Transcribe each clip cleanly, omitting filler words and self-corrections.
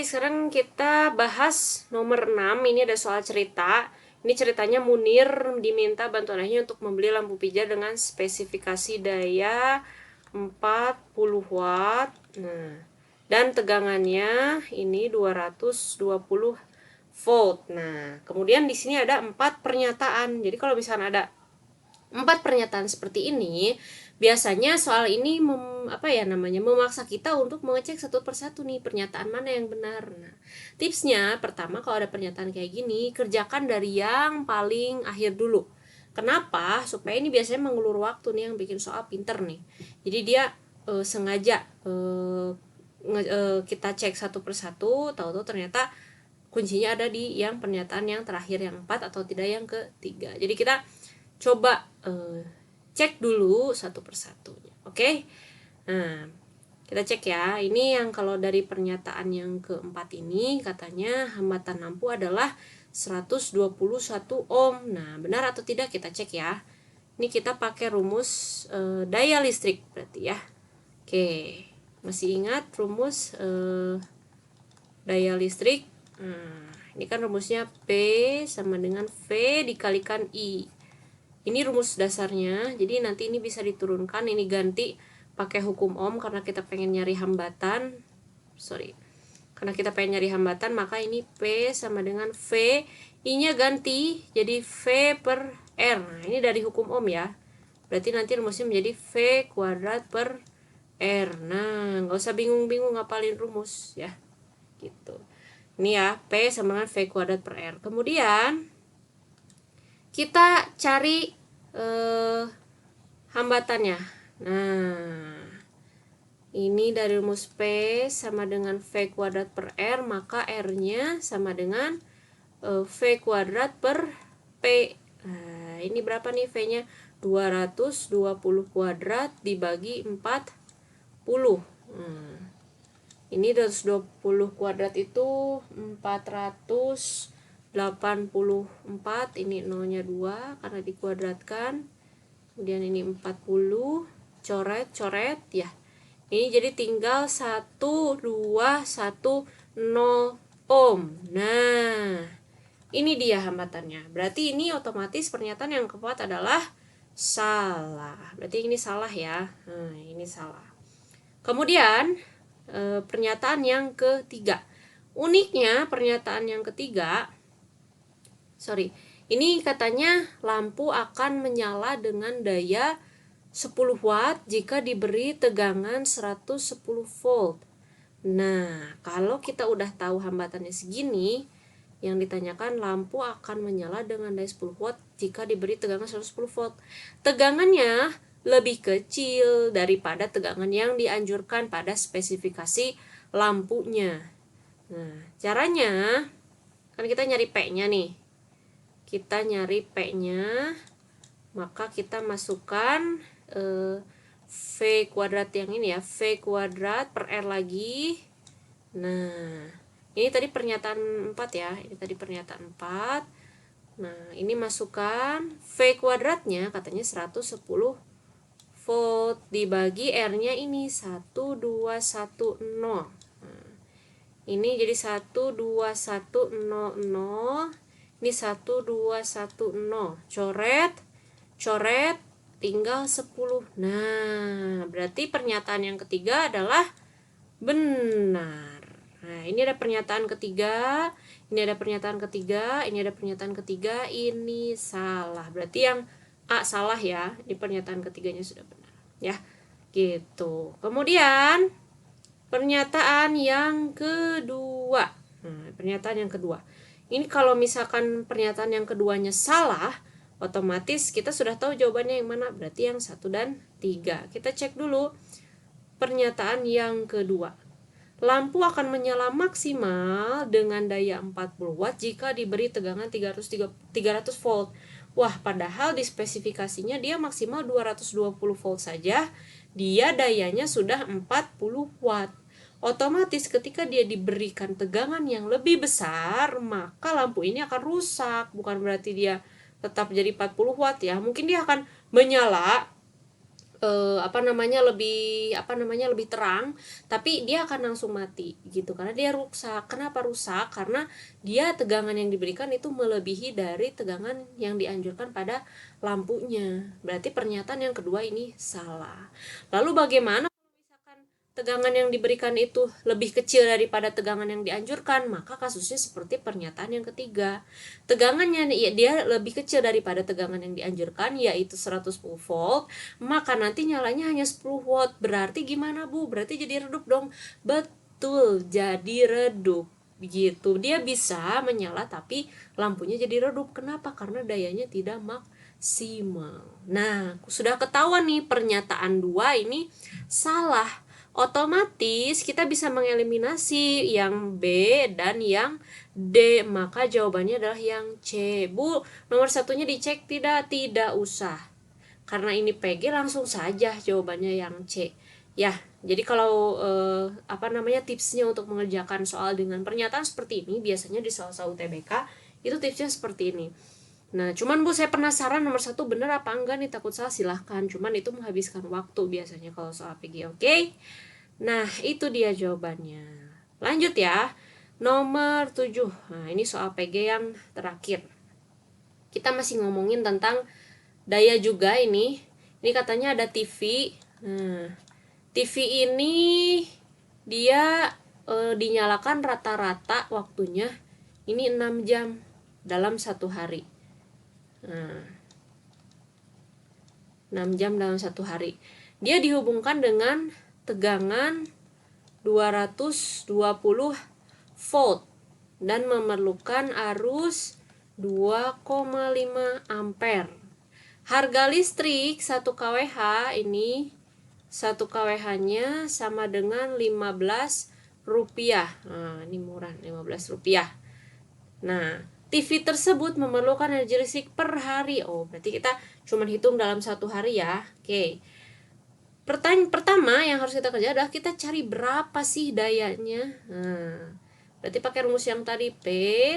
sekarang kita bahas nomor 6. Ini ada soal cerita. Ini ceritanya Munir diminta bantuan ayahnya untuk membeli lampu pijar dengan spesifikasi daya 40 watt. Nah, dan tegangannya ini 220 volt. Nah, kemudian di sini ada 4 pernyataan. Jadi kalau misalnya ada 4 pernyataan seperti ini, biasanya soal ini memaksa kita untuk mengecek satu persatu nih pernyataan mana yang benar. Nah, tipsnya pertama kalau ada pernyataan kayak gini, kerjakan dari yang paling akhir dulu. Kenapa? Supaya ini biasanya mengulur waktu nih yang bikin soal pinter nih. Jadi dia sengaja kita cek satu persatu, tahu-tahu ternyata kuncinya ada di yang pernyataan yang terakhir, yang 4 atau tidak yang ketiga. Jadi kita coba cek dulu satu persatu. Oke? Nah, kita cek ya. Ini yang kalau dari pernyataan yang keempat ini katanya hambatan lampu adalah 121 ohm. Nah, benar atau tidak kita cek ya. Ini kita pakai rumus daya listrik berarti ya. Oke. Masih ingat rumus daya listrik? Nah, ini kan rumusnya P sama dengan V dikalikan I. Ini rumus dasarnya, jadi nanti ini bisa diturunkan, ini ganti pakai hukum Ohm karena kita pengen nyari hambatan. Karena kita pengen nyari hambatan, maka ini P sama dengan V, I-nya ganti jadi V per R. Nah, ini dari hukum Ohm ya. Berarti nanti rumusnya menjadi V kuadrat per R. Nah, nggak usah bingung-bingung ngapalin rumus ya. Gitu. Ini ya, P sama dengan V kuadrat per R. Kemudian kita cari hambatannya. Nah, ini dari rumus P sama dengan V kuadrat per R, maka R-nya sama dengan V kuadrat per P. Nah, ini berapa nih V-nya? 220 kuadrat dibagi 40. Ini 220 kuadrat itu 484, ini nolnya 2 karena dikuadratkan. Kemudian ini 40, coret ya. Ini jadi tinggal 1210 ohm. Nah, ini dia hambatannya. Berarti ini otomatis pernyataan yang keempat adalah salah. Berarti ini salah ya. Nah, ini salah. Kemudian pernyataan yang ketiga. Uniknya pernyataan yang ketiga, ini katanya lampu akan menyala dengan daya 10 watt jika diberi tegangan 110 volt. Nah, kalau kita udah tahu hambatannya segini, yang ditanyakan lampu akan menyala dengan daya 10 watt jika diberi tegangan 110 volt. Tegangannya lebih kecil daripada tegangan yang dianjurkan pada spesifikasi lampunya. Nah, caranya kan kita nyari P-nya nih. Kita nyari P-nya, maka kita masukkan V kuadrat yang ini ya, V kuadrat per R lagi. Nah, ini tadi pernyataan 4 ya, ini tadi pernyataan 4. Nah, ini masukkan V kuadratnya katanya 110 volt dibagi R-nya ini 1210. Nah, ini jadi 12100. Ini 1210. Coret tinggal 10. Nah, berarti pernyataan yang ketiga adalah benar. Nah, ini ada pernyataan ketiga, ini ada pernyataan ketiga, ini ada pernyataan ketiga, ini salah. Berarti yang A salah ya, di pernyataan ketiganya sudah benar ya. Gitu. Kemudian pernyataan yang kedua. Nah, pernyataan yang kedua. Ini kalau misalkan pernyataan yang keduanya salah, otomatis kita sudah tahu jawabannya yang mana. Berarti yang 1 dan 3. Kita cek dulu pernyataan yang kedua. Lampu akan menyala maksimal dengan daya 40 watt jika diberi tegangan 300 volt. Wah, padahal di spesifikasinya dia maksimal 220 volt saja, dia dayanya sudah 40 watt. Otomatis ketika dia diberikan tegangan yang lebih besar, maka lampu ini akan rusak. Bukan berarti dia tetap jadi 40 watt ya. Mungkin dia akan menyala lebih terang, tapi dia akan langsung mati gitu karena dia rusak. Kenapa rusak? Karena dia tegangan yang diberikan itu melebihi dari tegangan yang dianjurkan pada lampunya. Berarti pernyataan yang kedua ini salah. Lalu bagaimana tegangan yang diberikan itu lebih kecil daripada tegangan yang dianjurkan? Maka kasusnya seperti pernyataan yang ketiga. Tegangannya dia lebih kecil daripada tegangan yang dianjurkan, yaitu 110 volt, maka nanti nyalanya hanya 10 watt. Berarti gimana, Bu? Berarti jadi redup dong. Betul, jadi redup. Begitu. Dia bisa menyala tapi lampunya jadi redup. Kenapa? Karena dayanya tidak maksimal. Nah, sudah ketahuan nih pernyataan 2 ini salah. Otomatis kita bisa mengeliminasi yang B dan yang D, maka jawabannya adalah yang C. Bu, nomor satunya dicek tidak? Tidak usah. Karena ini PG langsung saja jawabannya yang C. Ya, jadi kalau tipsnya untuk mengerjakan soal dengan pernyataan seperti ini, biasanya di soal-soal UTBK itu tipsnya seperti ini. Nah, cuman Bu, saya penasaran nomor 1 bener apa enggak nih, takut salah silahkan. Cuman itu menghabiskan waktu biasanya kalau soal PG, oke? Nah, itu dia jawabannya. Lanjut ya. Nomor 7. Nah, ini soal PG yang terakhir. Kita masih ngomongin tentang daya juga ini. Ini katanya ada TV. Nah, TV ini dia dinyalakan rata-rata waktunya ini 6 jam dalam satu hari. Nah, 6 jam dalam satu hari. Dia dihubungkan dengan tegangan 220 volt dan memerlukan arus 2,5 ampere. Harga listrik 1 kWh ini 1 kWh-nya sama dengan 15 rupiah. Nah, ini murah, 15 rupiah. Nah, TV tersebut memerlukan energi listrik per hari. Oh, berarti kita cuma hitung dalam satu hari ya. Oke. Pertanyaan pertama yang harus kita kerja adalah kita cari berapa sih dayanya. Nah, berarti pakai rumus yang tadi, P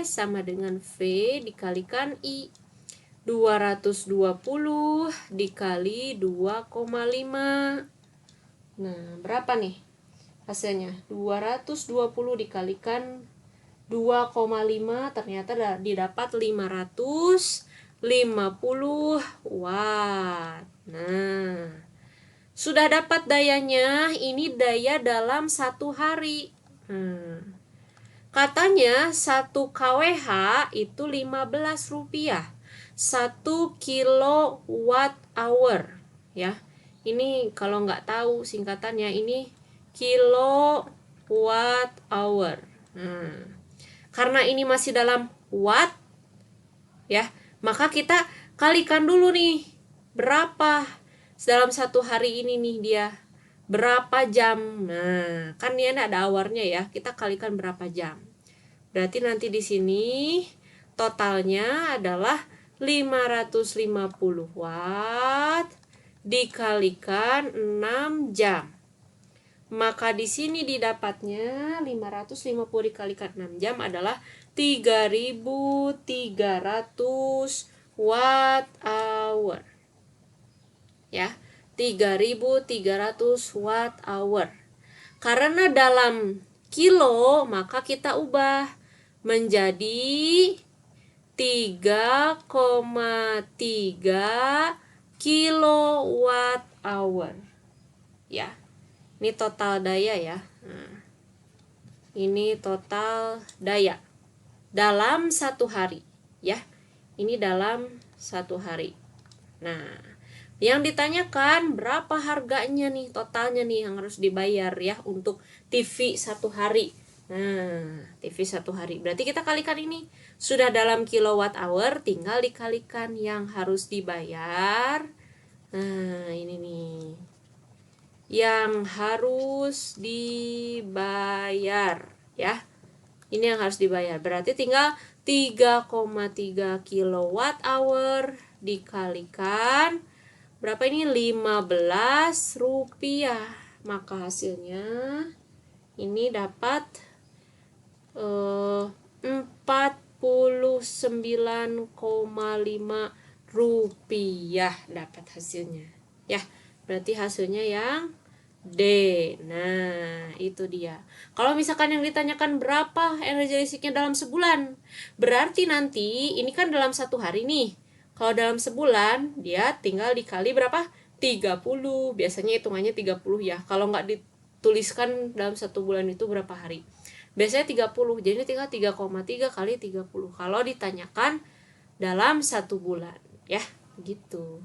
sama dengan V dikalikan I. 220 dikali 2,5. Nah, berapa nih hasilnya? 220 dikalikan 2,5 ternyata didapat 550 watt. Nah, sudah dapat dayanya, ini daya dalam satu hari. Katanya 1 kWh itu 15 rupiah. 1 kilowatt hour. Ya, ini kalau nggak tahu singkatannya ini kilowatt hour. Karena ini masih dalam watt, ya, maka kita kalikan dulu nih berapa dalam satu hari ini nih dia berapa jam. Nah, kan ini ada hournya ya, kita kalikan berapa jam. Berarti nanti di sini totalnya adalah 550 watt dikalikan 6 jam. Maka di sini didapatnya 550 dikalikan 6 jam adalah 3.300 watt hour. Ya, 3.300 watt hour. Karena dalam kilo, maka kita ubah menjadi 3,3 kilowatt hour. Ya, ini total daya ya. Nah, ini total daya dalam satu hari ya. Ini dalam satu hari. Nah, yang ditanyakan berapa harganya nih, totalnya nih yang harus dibayar ya untuk TV satu hari. Nah, TV satu hari. Berarti kita kalikan ini. Sudah dalam kilowatt hour, tinggal dikalikan yang harus dibayar. Nah, ini nih. Yang harus dibayar ya. Ini yang harus dibayar. Berarti tinggal 3,3 kilowatt hour dikalikan berapa ini? 15 rupiah. Maka hasilnya ini dapat 49,5 rupiah dapat hasilnya. Ya, Berarti hasilnya yang D. Nah, itu dia. Kalau misalkan yang ditanyakan berapa energi listriknya dalam sebulan, berarti nanti ini kan dalam 1 hari nih. Kalau dalam sebulan, dia tinggal dikali berapa? 30. Biasanya hitungannya 30 ya. Kalau nggak dituliskan dalam 1 bulan itu berapa hari. Biasanya 30. Jadi tinggal 3,3 kali 30. Kalau ditanyakan dalam 1 bulan. Ya, gitu.